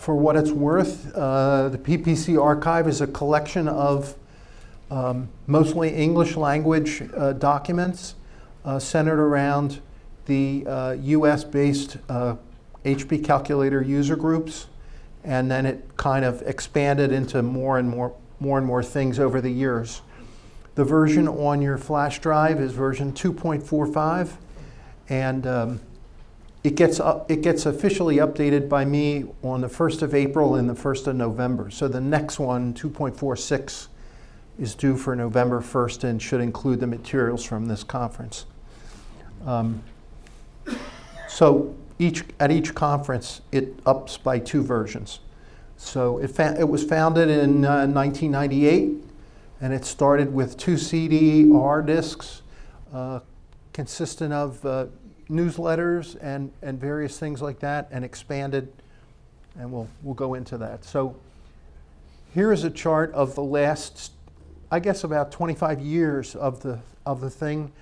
For what it's worth, the PPC Archive is a collection of mostly English language documents centered around the US-based HP calculator user groups, and then it kind of expanded into more and more things over the years. The version on your flash drive is version 2.45, and it gets officially updated by me on the 1st of April and the 1st of November. So the next one, 2.46, is due for November 1st and should include the materials from this conference. So at each conference, it ups by 2 versions. So it was founded in 1998, and it started with 2 CD hard disks consistent of newsletters and various things like that, and expanded, and we'll go into that. So here is a chart of the last, I guess, about 25 years of the thing.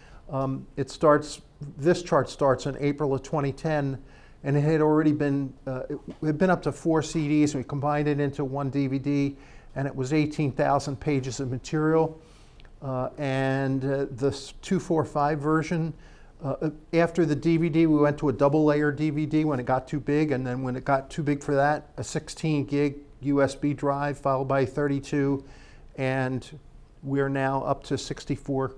This chart starts in April of 2010, and it had already been, it had been up to 4 CDs. We combined it into 1 DVD, and it was 18,000 pages of material. And the 245 version, after the DVD, we went to a double-layer DVD when it got too big, and then when it got too big for that, a 16 gig USB drive followed by 32, and we're now up to 64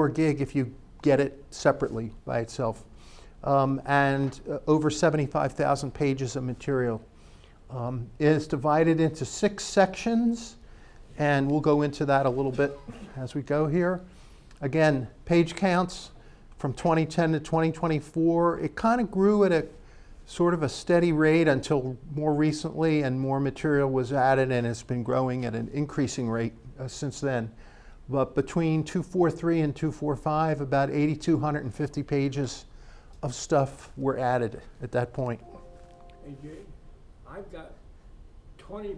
gig if you get it separately by itself, and over 75,000 pages of material. It is divided into 6 sections, and we'll go into that a little bit as we go here. Again, page counts from 2010 to 2024. It kind of grew at a sort of a steady rate until more recently, and more material was added, and it's been growing at an increasing rate since then. But between 243 and 245, about 8,250 pages of stuff were added at that point. Hey Jay, I've got 20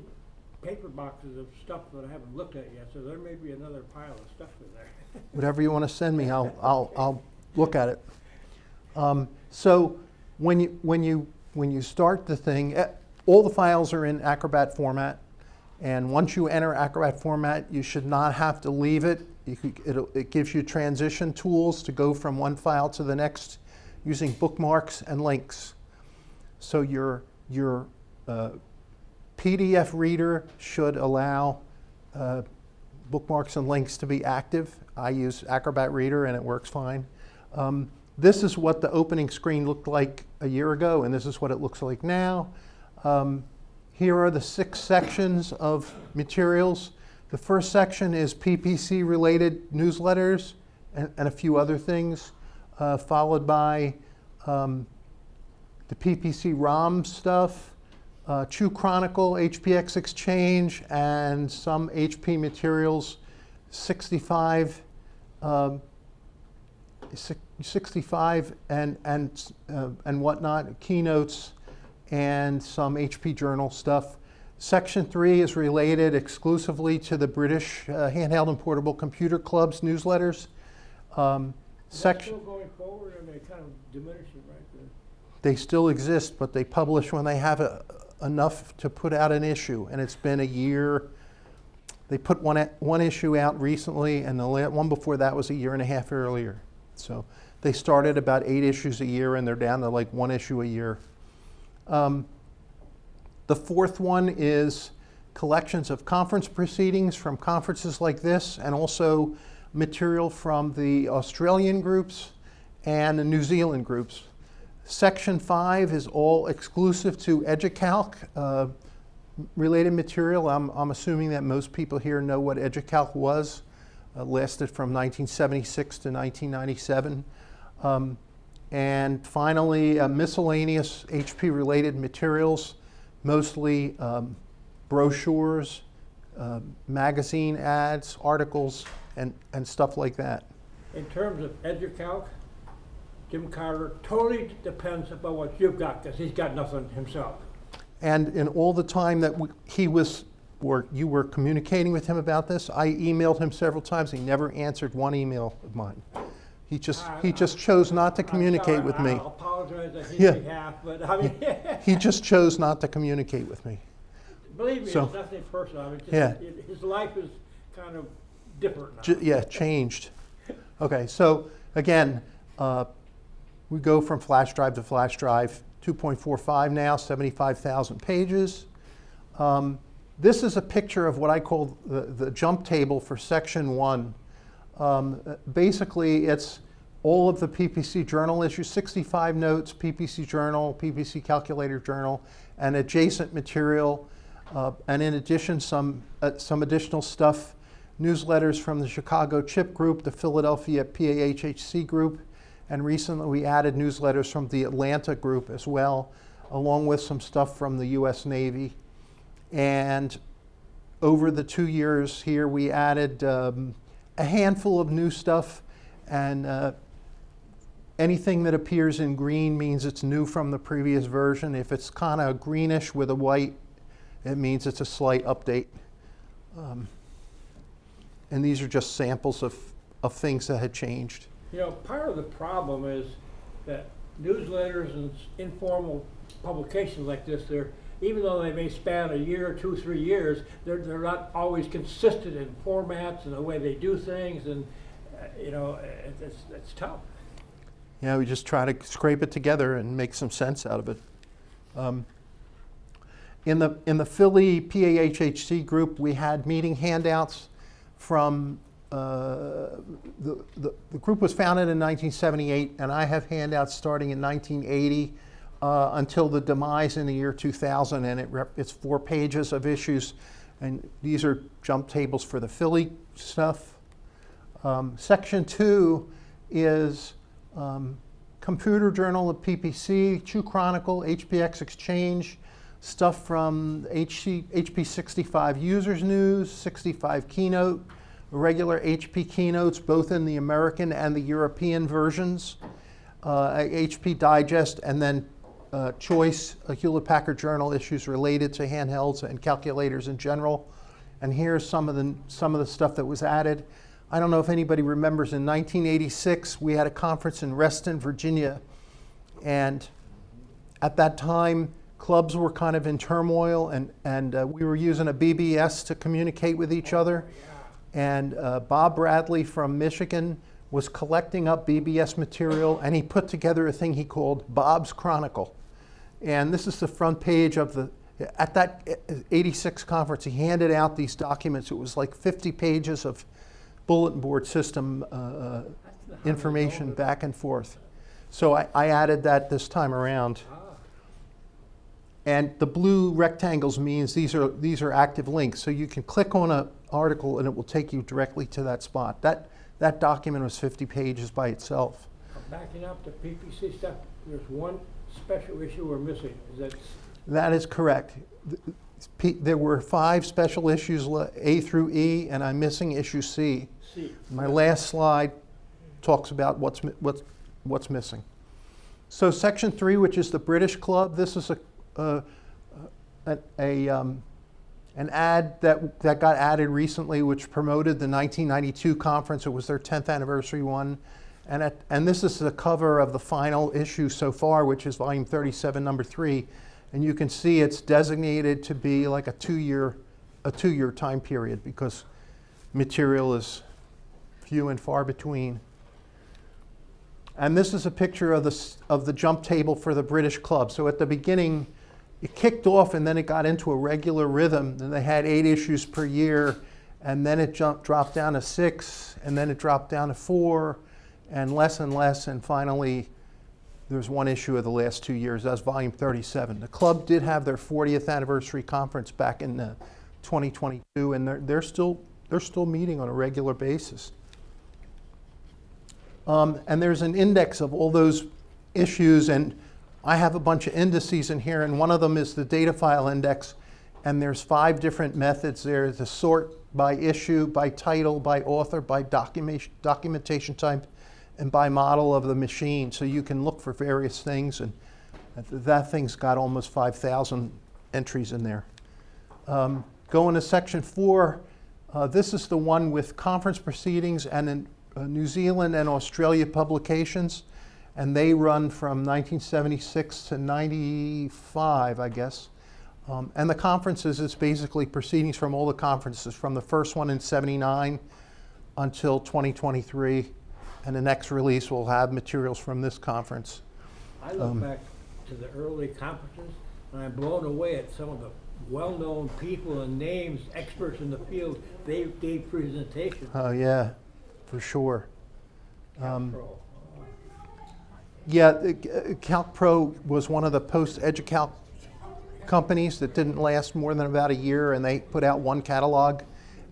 paper boxes of stuff that I haven't looked at yet, so there may be another pile of stuff in there. Whatever you want to send me, I'll look at it. So when you start the thing, all the files are in Acrobat format. And once you enter Acrobat format, you should not have to leave it. It gives you transition tools to go from one file to the next using bookmarks and links. So your PDF reader should allow bookmarks and links to be active. I use Acrobat Reader and it works fine. This is what the opening screen looked like a year ago, and this is what it looks like now. Here are the 6 sections of materials. The first section is PPC-related newsletters and a few other things, followed by the PPC ROM stuff, True Chronicle, HPX Exchange, and some HP materials, 65 and whatnot, keynotes, and some HP Journal stuff. Section 3 is related exclusively to the British Handheld and Portable Computer Club's newsletters. Still going forward, or they kind of diminishing right there? They still exist, but they publish when they have enough to put out an issue, and it's been a year. They put one issue out recently, and the one before that was a year and a half earlier. So they started about 8 issues a year, and they're down to like 1 issue a year. The fourth one is collections of conference proceedings from conferences like this, and also material from the Australian groups and the New Zealand groups. Section 5 is all exclusive to EduCALC related material. I'm assuming that most people here know what EduCALC was. Lasted from 1976 to 1997. And finally, miscellaneous HP-related materials, mostly brochures, magazine ads, articles, and stuff like that. In terms of EduCALC, Jim Carter totally depends upon what you've got, because he's got nothing himself. And in all the time that you were communicating with him about this, I emailed him several times. He never answered one email of mine. He just chose not to communicate with me. I'll apologize on his Yeah. behalf, but I mean, He just chose not to communicate with me. believe me, So- it's nothing personal. I mean, just, Yeah. his life is kind of different now. Yeah, changed. Okay, so again, we go from flash drive to flash drive, 2.45 now, 75,000 pages. This is a picture of what I call the jump table for section 1. Basically, it's all of the PPC journal issues, 65 notes, PPC journal, PPC calculator journal, and adjacent material. And in addition, some additional stuff, newsletters from the Chicago CHIP group, the Philadelphia PAHHC group, and recently we added newsletters from the Atlanta group as well, along with some stuff from the US Navy. And over the 2 years here, we added a handful of new stuff, and anything that appears in green means it's new from the previous version. If it's kind of greenish with a white, it means it's a slight update. And these are just samples of things that had changed. You know, part of the problem is that newsletters and informal publications like this, even though they may span a year, 2, 3 years, they're not always consistent in formats and the way they do things, and you know, it's tough. Yeah, we just try to scrape it together and make some sense out of it. In the Philly PAHHC group, we had meeting handouts from the group was founded in 1978, and I have handouts starting in 1980 until the demise in the year 2000, and it's 4 pages of issues, and these are jump tables for the Philly stuff. Section 2 is Computer Journal of PPC, True Chronicle, HPX Exchange, stuff from HP65 Users News, 65 Keynote, regular HP keynotes, both in the American and the European versions, HP Digest, and then Choice, Hewlett-Packard Journal issues related to handhelds and calculators in general. And here's some of the stuff that was added. I don't know if anybody remembers, in 1986, we had a conference in Reston, Virginia, and at that time, clubs were kind of in turmoil, and we were using a BBS to communicate with each other. And Bob Bradley from Michigan was collecting up BBS material, and he put together a thing he called Bob's Chronicle. And this is the front page of at that 86 conference, he handed out these documents. It was like 50 pages of bulletin board system information back and forth. So I added that this time around. And the blue rectangles means these are active links. So you can click on an article and it will take you directly to that spot. That document was 50 pages by itself. Backing up the PPC stuff, there's one special issue we're missing. That is correct. There were 5 special issues, A through E, and I'm missing issue C. My last slide talks about what's missing. So section 3, which is the British Club, this is an ad that got added recently, which promoted the 1992 conference. It was their 10th anniversary one. And this is the cover of the final issue so far, which is volume 37, number 3. And you can see it's designated to be like a two-year time period because material is few and far between. And this is a picture of the jump table for the British Club. So at the beginning, it kicked off and then it got into a regular rhythm. And they had 8 issues per year, and then it dropped down to 6, and then it dropped down to 4, and less, and finally there's 1 issue of the last 2 years. That's volume 37. The club did have their 40th anniversary conference back in 2022, and they're still meeting on a regular basis. And there's an index of all those issues, and I have a bunch of indices in here, and one of them is the data file index, and there's 5 different methods there to sort by issue, by title, by author, by documentation type, and by model of the machine. So you can look for various things, and that thing's got almost 5,000 entries in there. Going to section 4, this is the one with conference proceedings and New Zealand and Australia publications, and they run from 1976 to 95, I guess. And the conferences is basically proceedings from all the conferences, from the first one in 79 until 2023, and the next release will have materials from this conference. I look back to the early conferences, and I'm blown away at some of the well-known people and names, experts in the field. They gave presentations. Oh yeah, for sure. CalPro. Yeah, Calc Pro was one of the post-EduCALC companies that didn't last more than about a year, and they put out one catalog.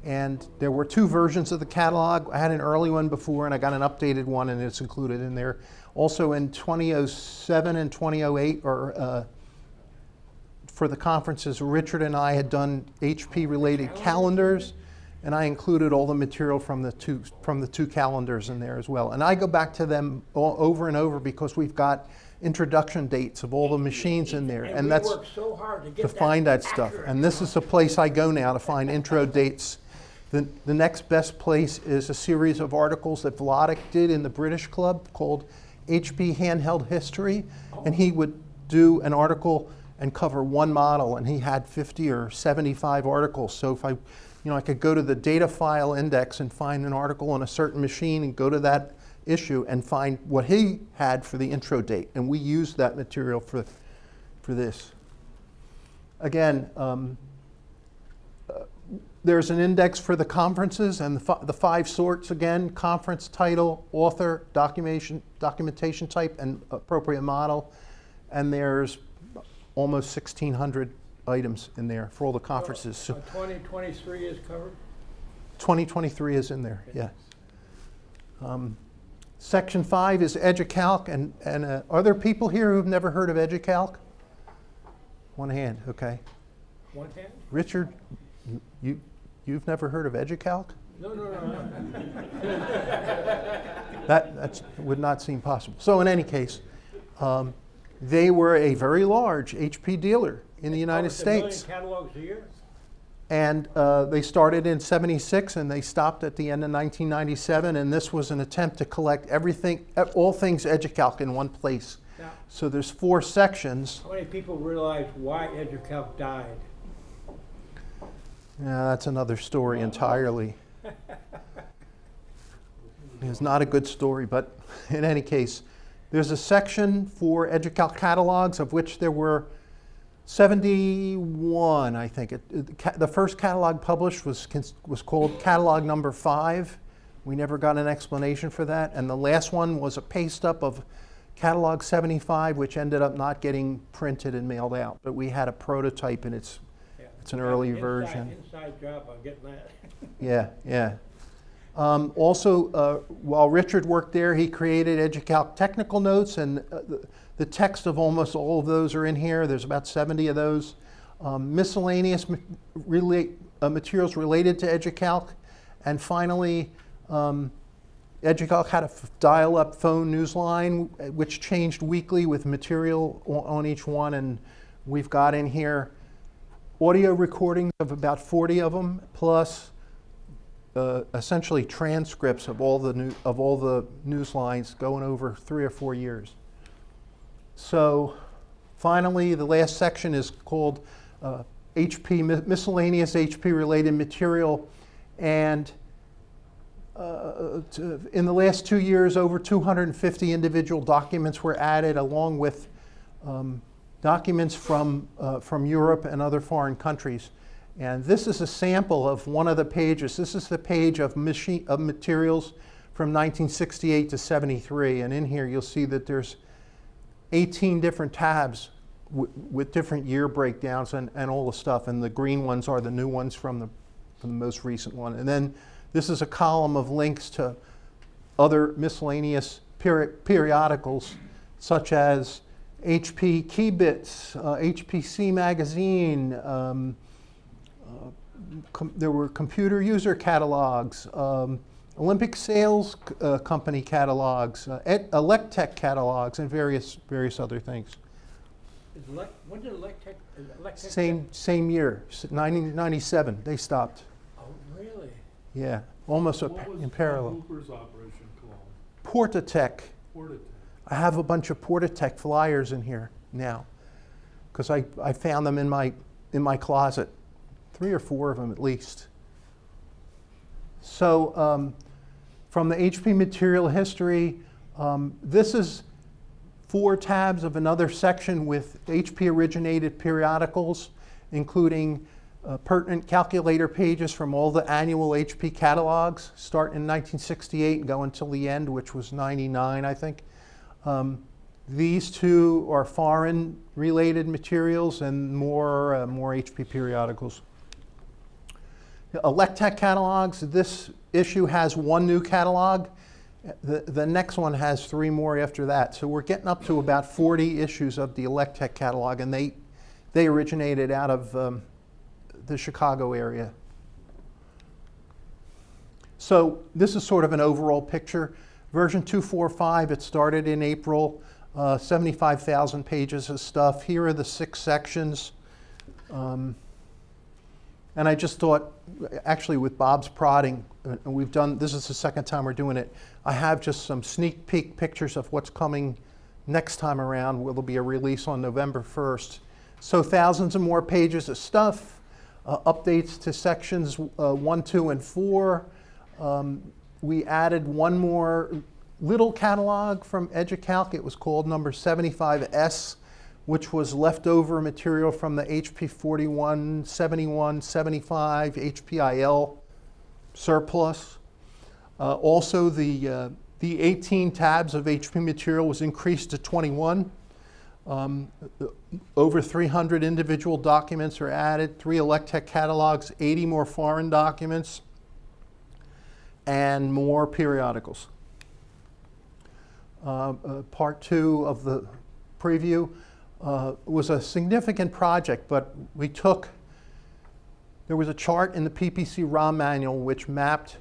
And there were two versions of the catalog. I had an early one before, and I got an updated one, and it's included in there. Also in 2007 and 2008, for the conferences, Richard and I had done HP-related calendars, and I included all the material from the two calendars in there as well. And I go back to them over and over because we've got introduction dates of all the machines in there, and that's worked so hard to get to find that stuff. accurate. And this is the place I go now to find intro dates. The next best place is a series of articles that Vladik did in the British Club called HP Handheld History, and he would do an article and cover one model, and he had 50 or 75 articles. So if I could go to the data file index and find an article on a certain machine and go to that issue and find what he had for the intro date, and we used that material for this. Again, there's an index for the conferences and the five sorts again: conference title, author, documentation type, and appropriate model. And there's almost 1,600 items in there for all the conferences. So 2023 is covered? 2023 is in there, yeah. Section 5 is EduCALC, and are there people here who've never heard of EduCALC? One hand, okay. One hand? Richard, you've never heard of EduCALC? No. That would not seem possible. So in any case, they were a very large HP dealer in the United States. $1 million catalogs a year? And they started in '76 and they stopped at the end of 1997, and this was an attempt to collect everything, all things EduCALC in one place. Now, So there's 4 sections. how many people realize why EduCALC died? Yeah, that's another story entirely. It's not a good story, but in any case, there's a section for EduCALC catalogs, of which there were 71, I think. The first catalog published was called catalog number 5. We never got an explanation for that. And the last one was a paste up of catalog 75, which ended up not getting printed and mailed out. But we had a prototype, and it's an early version. Inside job on getting that. Yeah. Also, while Richard worked there, he created EduCALC technical notes, and the text of almost all of those are in here. There's about 70 of those. Miscellaneous materials related to EduCALC. And finally, EduCALC had a dial-up phone news line, which changed weekly with material on each one. And we've got in here audio recordings of about 40 of them, plus essentially transcripts of all the news lines going over 3 or 4 years. So finally, the last section is called HP Miscellaneous HP related material, and in the last 2 years, over 250 individual documents were added, along with documents from Europe and other foreign countries. And this is a sample of one of the pages. This is the page of materials from 1968 to 73. And in here, you'll see that there's 18 different tabs with different year breakdowns and all the stuff. And the green ones are the new ones from the most recent one. And then this is a column of links to other miscellaneous periodicals, such as HP Keybits, HPC Magazine. There were computer user catalogs, Olympic Sales Company catalogs, Electech catalogs, and various other things. When did Electech? Same year, 1997, they stopped. Oh, really? Yeah, almost What was in Tom parallel. Hooper's operation called? Portatech. Portatech. I have a bunch of Portatech flyers in here now because I found them in my closet, 3 or 4 of them at least. So from the HP material history, this is 4 tabs of another section with HP originated periodicals, including pertinent calculator pages from all the annual HP catalogs, starting in 1968 and go until the end, which was 99, I think. These 2 are foreign related materials and more HP periodicals. ElecTech catalogs, this issue has 1 new catalog. The next one has 3 more after that. So we're getting up to about 40 issues of the ElecTech catalog, and they originated out of the Chicago area. So this is sort of an overall picture. Version 245, it started in April, 75,000 pages of stuff. Here are the 6 sections. And I just thought, actually with Bob's prodding, and this is the 2nd time we're doing it, I have just some sneak peek pictures of what's coming next time around, where there'll be a release on November 1st. So thousands of more pages of stuff, updates to sections 1, 2, and 4. We added 1 more little catalog from EduCALC. It was called number 75S, which was leftover material from the HP 41, 71, 75 HPIL surplus. Also, the 18 tabs of HP material was increased to 21. Over 300 individual documents are added, 3 ElecTech catalogs, 80 more foreign documents, and more periodicals. Part 2 of the preview was a significant project, but there was a chart in the PPC ROM manual which mapped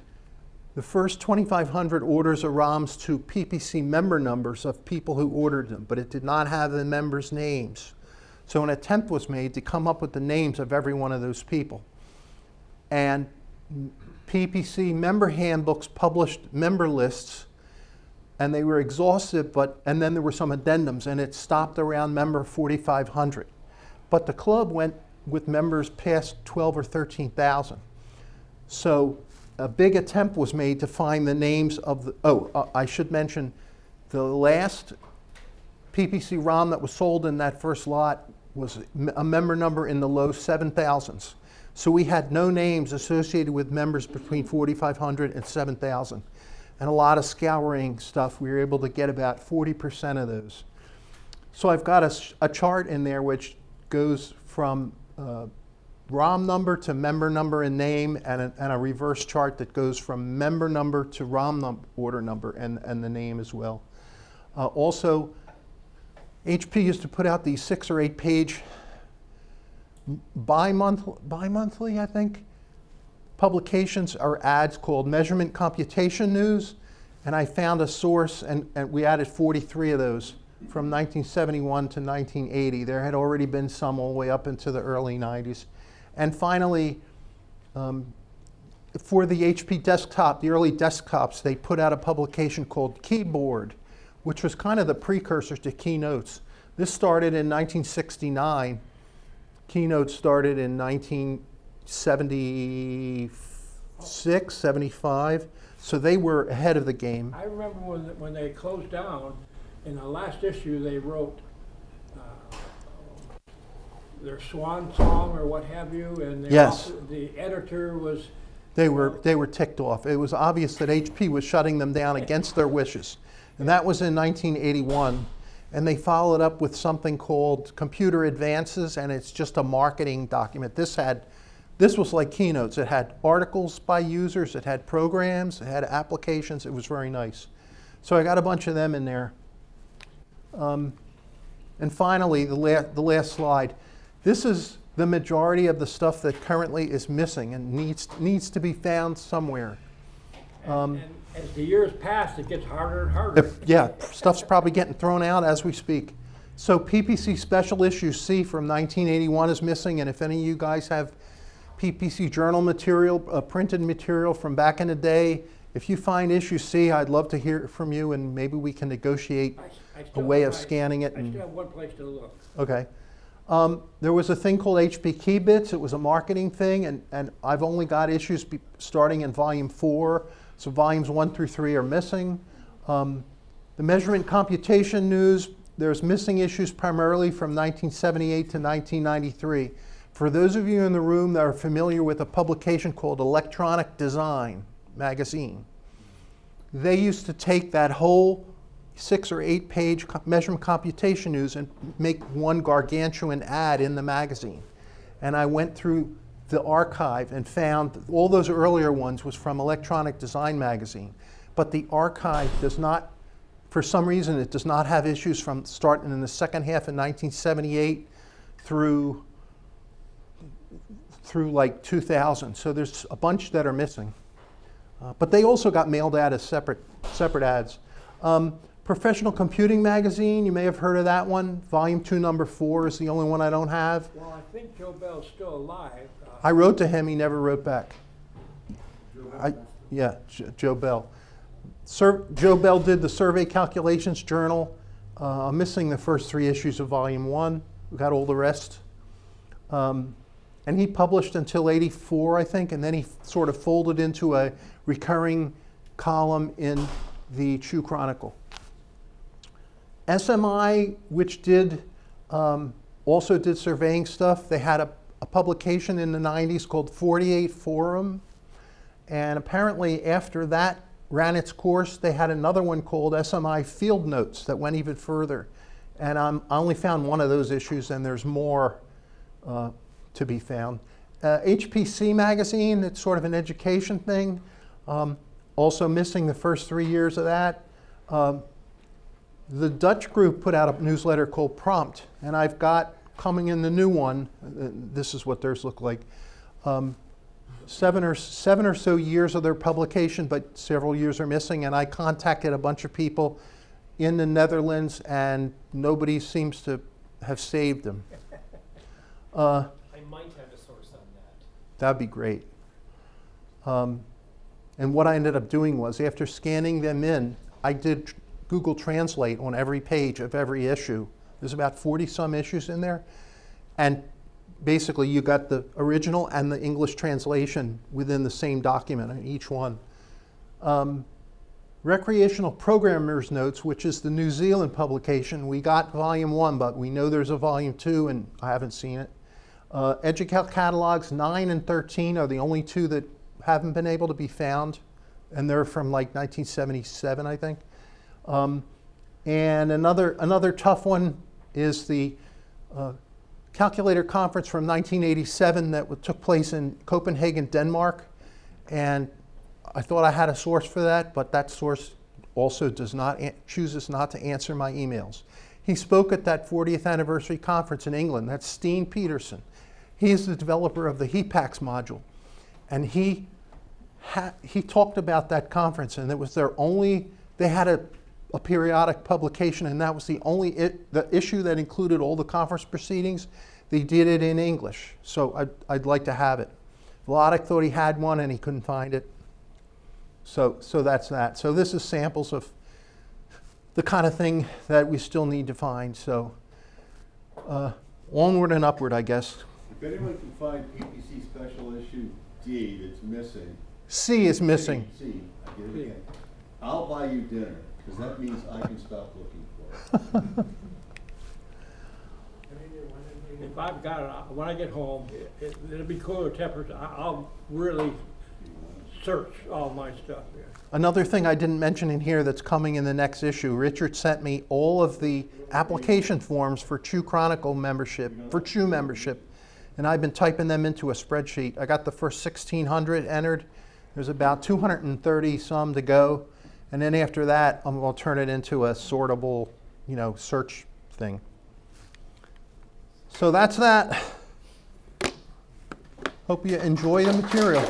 the first 2,500 orders of ROMs to PPC member numbers of people who ordered them, but it did not have the members' names. So an attempt was made to come up with the names of every one of those people. And PPC member handbooks published member lists, and they were exhaustive, and then there were some addendums, and it stopped around member 4,500. But the club went with members past 12 or 13,000. So a big attempt was made to find the names of I should mention, the last PPC ROM that was sold in that first lot was a member number in the low 7,000s. So we had no names associated with members between 4,500 and 7,000. And a lot of scouring stuff, we were able to get about 40% of those. So I've got a chart in there which goes from ROM number to member number and name, and a reverse chart that goes from member number to ROM order number and the name as well. Also, HP used to put out these 6 or 8 page bi-monthly, I think, publications or ads called Measurement Computation News, and I found a source, and we added 43 of those from 1971 to 1980. There had already been some all the way up into the early 90s. And finally, for the HP desktop, the early desktops, they put out a publication called Keyboard, which was kind of the precursor to Keynotes. This started in 1969. Keynote started in 1976, 75. So they were ahead of the game. I remember when they closed down, in the last issue they wrote their swan song or what have you, and yes, the editor was... They were ticked off. It was obvious that HP was shutting them down against their wishes. And that was in 1981. And they followed up with something called Computer Advances, and it's just a marketing document. This was like Keynotes. It had articles by users, it had programs, it had applications. It was very nice. So I got a bunch of them in there. And finally, the last slide. This is the majority of the stuff that currently is missing and needs to be found somewhere. And as the years pass, it gets harder and harder. Yeah, stuff's probably getting thrown out as we speak. So PPC Special Issue C from 1981 is missing, and if any of you guys have PPC journal material, printed material from back in the day. If you find issue C, I'd love to hear from you, and maybe we can negotiate a way of scanning it. I still have one place to look. Okay. There was a thing called HP Key Bits. It was a marketing thing, and I've only got issues starting in volume 4, so volumes 1 through 3 are missing. The measurement computation news, there's missing issues primarily from 1978 to 1993. For those of you in the room that are familiar with a publication called Electronic Design magazine, they used to take that whole 6 or 8 page measurement computation news and make one gargantuan ad in the magazine. And I went through the archive and found all those earlier ones was from Electronic Design magazine. But the archive does not, for some reason, it does not have issues from starting in the second half of 1978 through like 2000. So there's a bunch that are missing. But they also got mailed out as separate ads. Professional Computing Magazine, you may have heard of that one. Volume 2, number 4 is the only one I don't have. Well, I think Joe Bell's still alive. I wrote to him, he never wrote back. Joe Bell. Joe Bell did the Survey Calculations Journal. I'm missing the first 3 issues of volume 1. We got all the rest. And he published until '84, I think, and then he sort of folded into a recurring column in the Chew Chronicle. SMI, which also did surveying stuff, they had a publication in the 90s called 48 Forum, and apparently after that ran its course, they had another one called SMI Field Notes that went even further. And I only found one of those issues, and there's more to be found. HPC magazine, it's sort of an education thing. Also missing the first 3 years of that. The Dutch group put out a newsletter called Prompt, and I've got coming in the new one, this is what theirs look like, 7 or so years of their publication, but several years are missing, and I contacted a bunch of people in the Netherlands, and nobody seems to have saved them. I might have a source on that. That'd be great. And what I ended up doing was, after scanning them in, I did Google Translate on every page of every issue. There's about 40-some issues in there. And basically, you got the original and the English translation within the same document on each one. Recreational Programmer's Notes, which is the New Zealand publication, we got volume 1, but we know there's a volume 2, and I haven't seen it. EduCALC catalogs 9 and 13 are the only 2 that haven't been able to be found, and they're from like 1977, I think. And another tough one is the calculator conference from 1987 that took place in Copenhagen, Denmark. And I thought I had a source for that, but that source also chooses not to answer my emails. He spoke at that 40th anniversary conference in England. That's Steen Peterson. He is the developer of the HPACS module. And he talked about that conference, and it was they had a periodic publication, and that was the issue that included all the conference proceedings. They did it in English, so I'd like to have it. Vladik thought he had one, and he couldn't find it. So that's that. So this is samples of the kind of thing that we still need to find. So onward and upward, I guess. If anyone can find PPC Special Issue D that's missing. C is missing. C, I get it again. I'll buy you dinner, because that means I can stop looking for it. If I've got it, when I get home, it'll be cooler temperatures. I'll really search all my stuff here. Another thing I didn't mention in here that's coming in the next issue, Richard sent me all of the application forms for Chew Chronicle membership, and I've been typing them into a spreadsheet. I got the first 1,600 entered. There's about 230 some to go, and then after that, I'm going to turn it into a sortable, search thing. So that's that. Hope you enjoy the material.